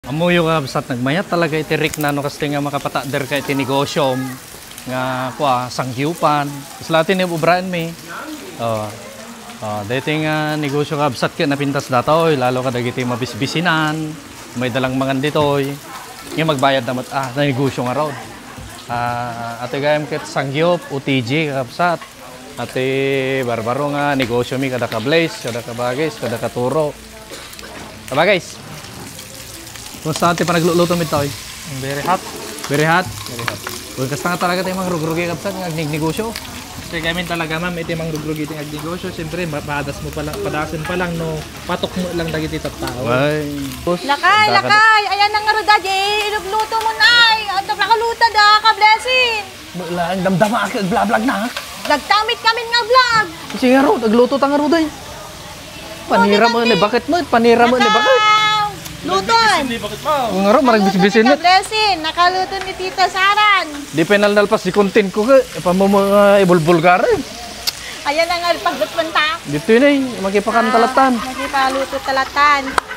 Amuyo ka basta nagmayat talaga itirik na no kasi nga makapatader ka iti negosyo nga sangyupan. Islatin ni ubraan mi. Dating negosyo ka basta ka napintas datoy lalo ka dagiti mabisbisinan, may dalang mangan ditoy. Nga magbayad naman na negosyo nga raw. Ate gayam ket sangyup UTG kapsat. Ate barbaro nga negosyo mi kada ka Blaze, kada ka Bagis, kada ka Turo. Guys. Kumusta natin pa nagluluto mi toy? Very hot. Very hot? Very hot. Huwag kasi talaga tayo mga rugrugi kapsat ng negosyo. Kasi gamin talaga ma'am, ito yung mga rugrugi ito ng negosyo. Siyempre, padasin pa lang, no, patok mo lang dagiti tao. Ay. Lakay! Ayan ang nga daddy, inugluto mo na ay! Ang nakaluta da, ka-blessing! Wala, ang damdama ako, vlog na ha? Nagtamit kami nga vlog! Kasi nga ro, nagluto ta nga ro day. Panira mo ni bakit mo? Panira mo ni bakit? Luton! Nga ro, marag bisbisin nit. Ka-blessing, nakaluto ni Tita Saran. Di penalnalpas di content ko ka, pamama ibulbulgar eh. Ayan ang nga paglutuan ta. Dito yun eh, magipakan talatan. Magipaluto talatan.